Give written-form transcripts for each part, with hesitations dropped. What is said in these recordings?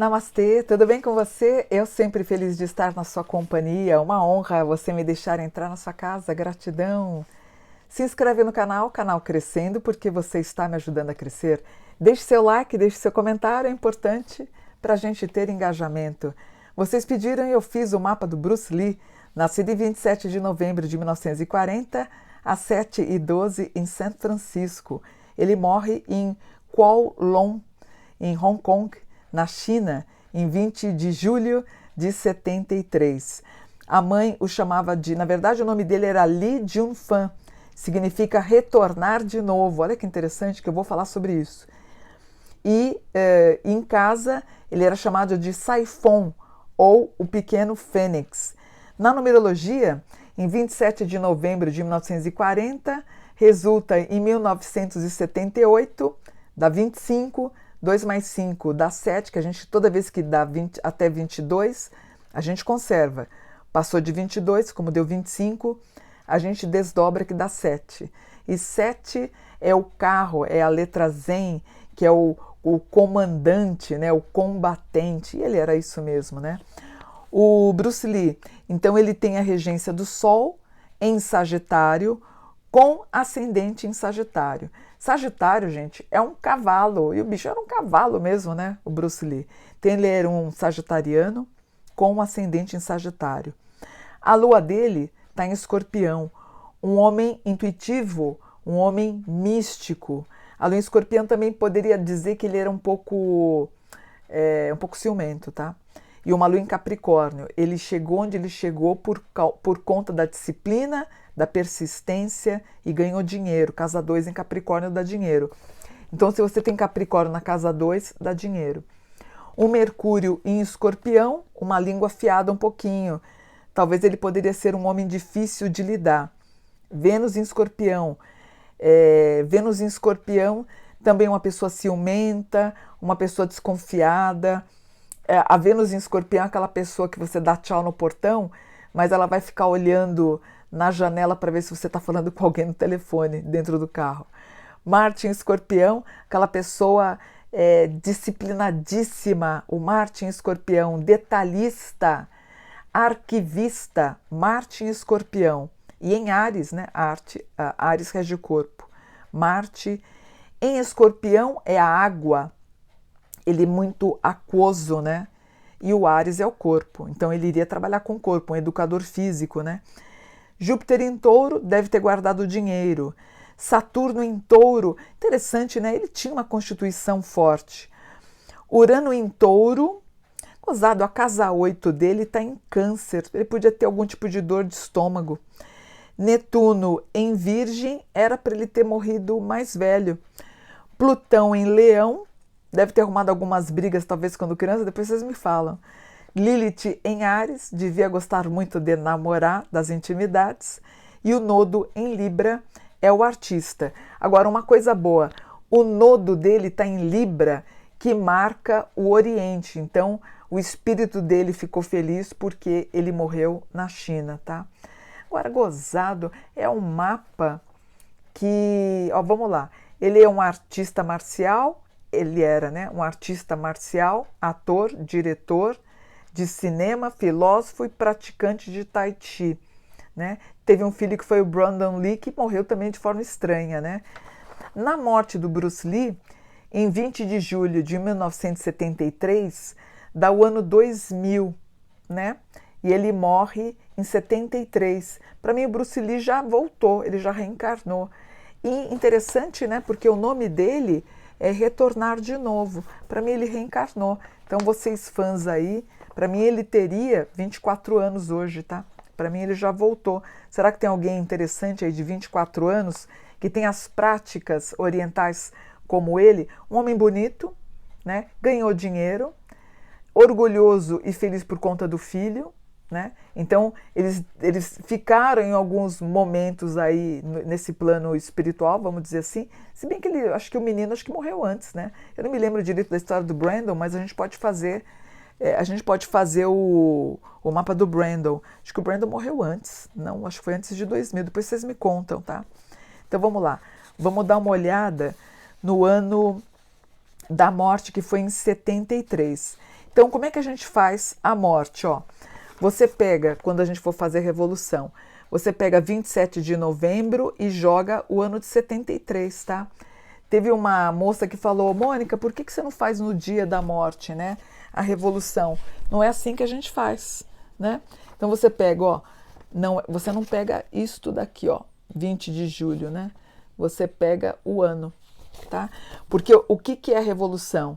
Namastê, tudo bem com você? Eu sempre feliz de estar na sua companhia. Uma honra você me deixar entrar na sua casa. Gratidão. Se inscreve no canal Crescendo, porque você está me ajudando a crescer. Deixe seu like, deixe seu comentário, é importante para a gente ter engajamento. Vocês pediram e eu fiz o mapa do Bruce Lee, nascido em 27 de novembro de 1940, às 7h12 em São Francisco. Ele morre em Kowloon, em Hong Kong, na China, em 20 de julho de 73. A mãe o chamava de, na verdade o nome dele era Li Junfan, significa retornar de novo. Olha que interessante que eu vou falar sobre isso. E em casa ele era chamado de Saifon, ou o pequeno fênix. Na numerologia, em 27 de novembro de 1940, resulta em 1978, dá 25, 2 mais 5 dá 7, que a gente, toda vez que dá 20, até 22, a gente conserva. Passou de 22, como deu 25, a gente desdobra que dá 7. E 7 é o carro, é a letra Zen, que é o comandante, né, o combatente. E ele era isso mesmo, né? O Bruce Lee, então ele tem a regência do Sol em Sagitário, com ascendente em Sagitário. Sagitário, gente, é um cavalo, e o bicho era um cavalo mesmo, né? O Bruce Lee. Então ele era um sagitariano com um ascendente em Sagitário. A lua dele está em Escorpião, um homem intuitivo, um homem místico. A lua em Escorpião também poderia dizer que ele era um pouco ciumento, tá? E uma lua em Capricórnio. Ele chegou onde ele chegou por conta da disciplina, da persistência e ganhou dinheiro. Casa 2 em Capricórnio dá dinheiro. Então, se você tem Capricórnio na casa 2, dá dinheiro. O Mercúrio em Escorpião, uma língua afiada um pouquinho. Talvez ele poderia ser um homem difícil de lidar. Vênus em Escorpião. Vênus em Escorpião, também uma pessoa ciumenta, uma pessoa desconfiada. A Vênus em Escorpião é aquela pessoa que você dá tchau no portão, mas ela vai ficar olhando na janela para ver se você está falando com alguém no telefone dentro do carro. Marte em Escorpião, aquela pessoa disciplinadíssima. O Marte em Escorpião, detalhista, arquivista. Marte em Escorpião. E em Áries, né? Áries rege o corpo. Marte em Escorpião é a água. Ele é muito aquoso, né? E o Áries é o corpo. Então ele iria trabalhar com o corpo, um educador físico, né? Júpiter em Touro deve ter guardado dinheiro. Saturno em Touro, interessante, né? Ele tinha uma constituição forte. Urano em Touro, gozado, a casa 8 dele está em Câncer. Ele podia ter algum tipo de dor de estômago. Netuno em Virgem, era para ele ter morrido mais velho. Plutão em Leão, deve ter arrumado algumas brigas, talvez quando criança, depois vocês me falam. Lilith em Áries, devia gostar muito de namorar, das intimidades. E o nodo em Libra é o artista. Agora, uma coisa boa, o nodo dele está em Libra, que marca o Oriente. Então, o espírito dele ficou feliz porque ele morreu na China, tá? Agora, gozado, é um mapa que, vamos lá, ele é um artista marcial, ele era, né, um artista marcial, ator, diretor de cinema, filósofo e praticante de Tai Chi, né? Teve um filho que foi o Brandon Lee, que morreu também de forma estranha, né? Na morte do Bruce Lee, em 20 de julho de 1973, dá o ano 2000, né? E ele morre em 73. Para mim, o Bruce Lee já voltou, ele já reencarnou. E interessante, né? Porque o nome dele é Retornar de Novo. Para mim, ele reencarnou. Então, vocês fãs aí, para mim, ele teria 24 anos hoje, tá? Para mim, ele já voltou. Será que tem alguém interessante aí de 24 anos que tem as práticas orientais como ele? Um homem bonito, né? Ganhou dinheiro, orgulhoso e feliz por conta do filho, né? Então, eles ficaram em alguns momentos aí nesse plano espiritual, vamos dizer assim, se bem que acho que o menino morreu antes, né? Eu não me lembro direito da história do Brandon, mas a gente pode fazer o mapa do Brandon. Acho que o Brandon morreu antes, não, acho que foi antes de 2000, depois vocês me contam, tá? Então vamos lá, vamos dar uma olhada no ano da morte, que foi em 73. Então, como é que a gente faz a morte? Ó, você pega, quando a gente for fazer revolução, você pega 27 de novembro e joga o ano de 73, tá? Teve uma moça que falou, Mônica, por que você não faz no dia da morte, né? A revolução. Não é assim que a gente faz, né? Então você pega, ó, você não pega isto daqui, ó, 20 de julho, né? Você pega o ano, tá? Porque o que é a revolução?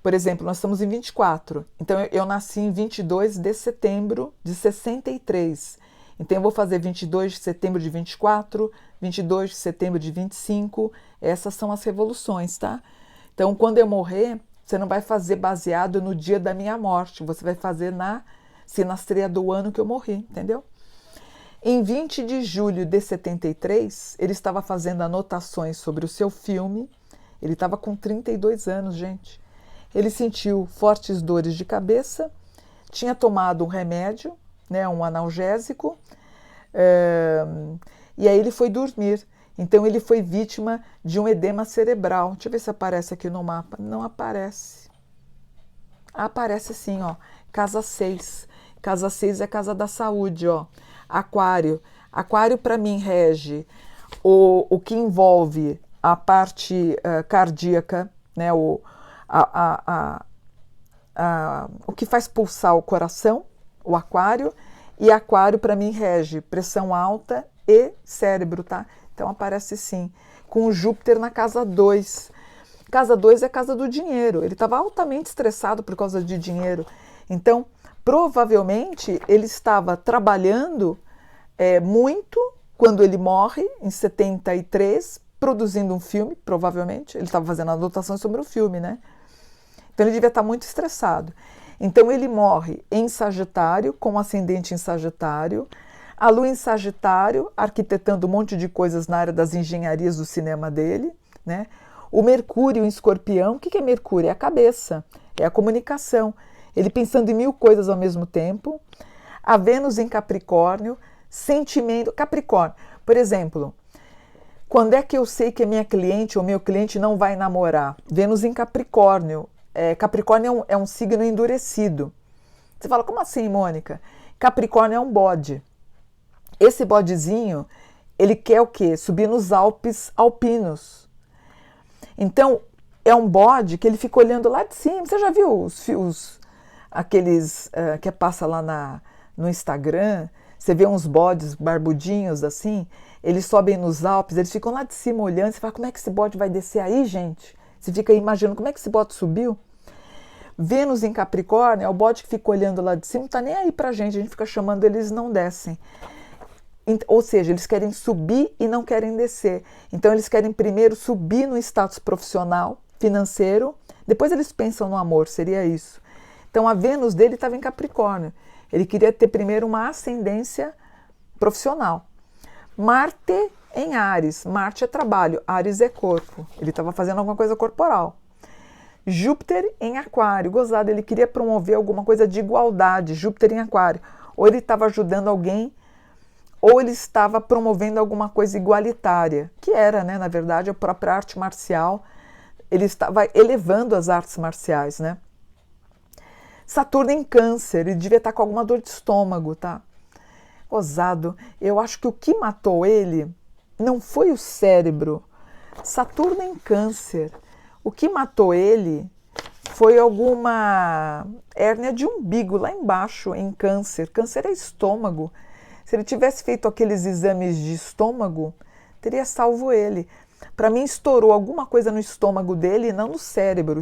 Por exemplo, nós estamos em 24, então eu nasci em 22 de setembro de 63. Então eu vou fazer 22 de setembro de 24, 22 de setembro de 25, essas são as revoluções, tá? Então quando eu morrer, você não vai fazer baseado no dia da minha morte, você vai fazer na sinastria do ano que eu morri, entendeu? Em 20 de julho de 73, ele estava fazendo anotações sobre o seu filme, ele estava com 32 anos, gente. Ele sentiu fortes dores de cabeça, tinha tomado um remédio, né, um analgésico, e aí ele foi dormir. Então ele foi vítima de um edema cerebral. Deixa eu ver se aparece aqui no mapa. Não aparece. Aparece sim, ó. Casa 6. Casa 6 é a casa da saúde, ó. Aquário. Aquário para mim rege o que envolve a parte cardíaca, né, o que faz pulsar o coração, o aquário, e aquário para mim rege pressão alta e cérebro, tá? Então aparece sim, com Júpiter na casa 2. Casa 2 é a casa do dinheiro, ele estava altamente estressado por causa de dinheiro, então provavelmente ele estava trabalhando muito quando ele morre, em 73, produzindo um filme, provavelmente, ele estava fazendo anotações sobre o filme, né? Então ele devia estar muito estressado. Então ele morre em Sagitário, com ascendente em Sagitário, a Lua em Sagitário, arquitetando um monte de coisas na área das engenharias do cinema dele, né? O Mercúrio em Escorpião, o que é Mercúrio? É a cabeça, é a comunicação, ele pensando em 1000 coisas ao mesmo tempo. A Vênus em Capricórnio, sentimento, Capricórnio, por exemplo, quando é que eu sei que a minha cliente ou meu cliente não vai namorar? Vênus em Capricórnio. Capricórnio é um signo endurecido. Você fala, como assim, Mônica? Capricórnio é um bode. Esse bodezinho, ele quer o quê? Subir nos Alpes alpinos. Então, é um bode que ele fica olhando lá de cima. Você já viu os fios, aqueles que passa lá no Instagram? Você vê uns bodes barbudinhos assim, eles sobem nos Alpes, eles ficam lá de cima olhando, você fala, como é que esse bode vai descer aí, gente? Você fica imaginando como é que esse bode subiu. Vênus em Capricórnio é o bode que fica olhando lá de cima, não está nem aí pra gente, a gente fica chamando, eles não descem. Ou seja, eles querem subir e não querem descer. Então eles querem primeiro subir no status profissional, financeiro, depois eles pensam no amor, seria isso. Então a Vênus dele estava em Capricórnio. Ele queria ter primeiro uma ascendência profissional. Marte em Áries. Marte é trabalho, Áries é corpo. Ele estava fazendo alguma coisa corporal. Júpiter em Aquário. Gozado, ele queria promover alguma coisa de igualdade. Júpiter em Aquário. Ou ele estava ajudando alguém, ou ele estava promovendo alguma coisa igualitária, que era, né, na verdade, a própria arte marcial. Ele estava elevando as artes marciais, né? Saturno em Câncer, ele devia estar com alguma dor de estômago, tá? Gozado, eu acho que o que matou ele não foi o cérebro. Saturno em Câncer, o que matou ele foi alguma hérnia de umbigo lá embaixo, em Câncer. Câncer é estômago. Se ele tivesse feito aqueles exames de estômago, teria salvo ele. Para mim, estourou alguma coisa no estômago dele e não no cérebro.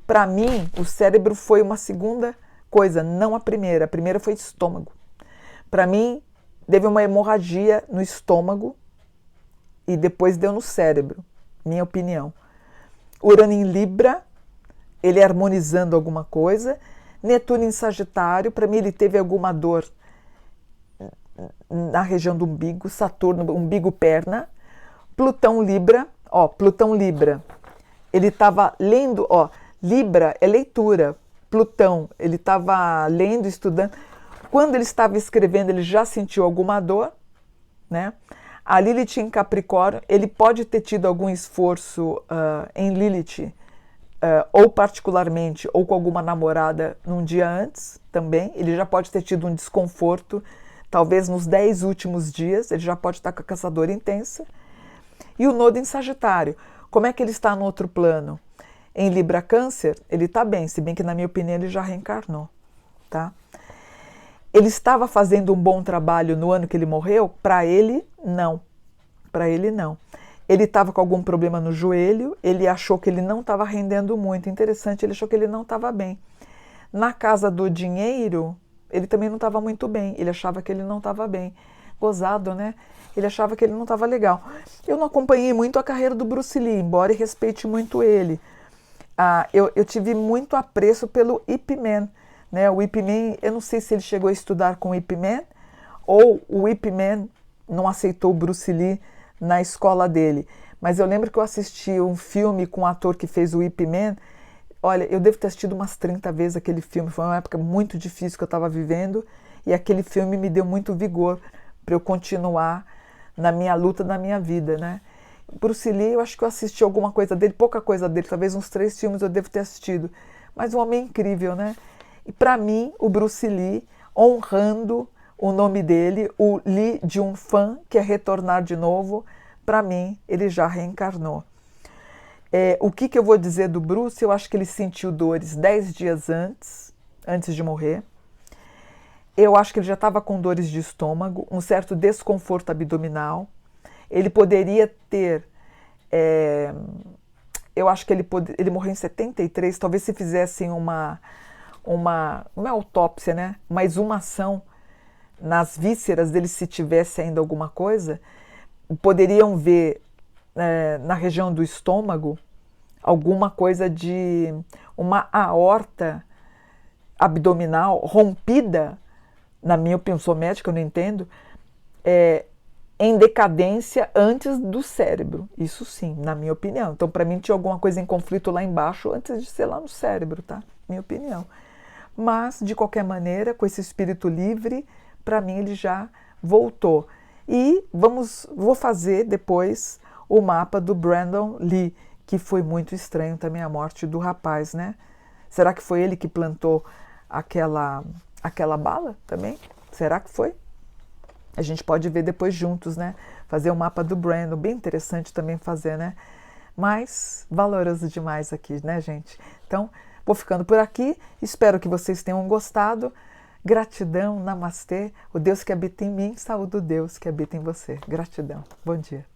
Para mim, o cérebro foi uma segunda coisa, não a primeira. A primeira foi estômago. Para mim, teve uma hemorragia no estômago e depois deu no cérebro, minha opinião. Urano em Libra, ele harmonizando alguma coisa. Netuno em Sagitário, para mim ele teve alguma dor na região do umbigo, Saturno, umbigo, perna. Plutão Libra, ó, Plutão Libra, ele estava lendo, ó, Libra é leitura, Plutão, ele estava lendo, estudando. Quando ele estava escrevendo, ele já sentiu alguma dor, né? A Lilith em Capricórnio, ele pode ter tido algum esforço em Lilith ou particularmente, ou com alguma namorada num dia antes também. Ele já pode ter tido um desconforto, talvez nos 10 últimos dias, ele já pode estar com a caçadora intensa. E o nodo em Sagitário, como é que ele está no outro plano? Em Libra Câncer, ele está bem, se bem que na minha opinião ele já reencarnou, tá? Ele estava fazendo um bom trabalho no ano que ele morreu? Para ele, não. Para ele, não. Ele estava com algum problema no joelho, ele achou que ele não estava rendendo muito. Interessante, ele achou que ele não estava bem. Na casa do dinheiro, ele também não estava muito bem. Ele achava que ele não estava bem. Gozado, né? Ele achava que ele não estava legal. Eu não acompanhei muito a carreira do Bruce Lee, embora eu respeite muito ele. Eu tive muito apreço pelo Ip Man, né? O Ip Man, eu não sei se ele chegou a estudar com o Ip Man ou o Ip Man não aceitou o Bruce Lee na escola dele. Mas eu lembro que eu assisti um filme com o ator que fez o Ip Man. Olha, eu devo ter assistido umas 30 vezes aquele filme. Foi uma época muito difícil que eu estava vivendo e aquele filme me deu muito vigor para eu continuar na minha luta, na minha vida, né? Bruce Lee, eu acho que eu assisti alguma coisa dele, pouca coisa dele, talvez uns 3 filmes eu devo ter assistido. Mas um homem incrível, né? E para mim, o Bruce Lee, honrando o nome dele, o Lee Jun-fan, que é retornar de novo, para mim, ele já reencarnou. O que eu vou dizer do Bruce? Eu acho que ele sentiu dores 10 dias antes de morrer. Eu acho que ele já estava com dores de estômago, um certo desconforto abdominal. Ele poderia ter... eu acho que ele morreu em 73, talvez se fizessem uma não é autópsia, né? Uma exumação nas vísceras dele, se tivesse ainda alguma coisa, poderiam ver na região do estômago alguma coisa de uma aorta abdominal rompida, na minha opinião, sou médica, eu não entendo, em decadência antes do cérebro, isso sim, na minha opinião. Então, para mim, tinha alguma coisa em conflito lá embaixo antes de ser lá no cérebro, tá? Minha opinião. Mas, de qualquer maneira, com esse espírito livre, para mim ele já voltou. E vou fazer depois o mapa do Brandon Lee, que foi muito estranho também a morte do rapaz, né? Será que foi ele que plantou aquela bala também? Será que foi? A gente pode ver depois juntos, né? Fazer o mapa do Brandon, bem interessante também fazer, né? Mas valoroso demais aqui, né, gente? Então, vou ficando por aqui. Espero que vocês tenham gostado. Gratidão, namastê. O Deus que habita em mim, saúde o Deus que habita em você. Gratidão. Bom dia.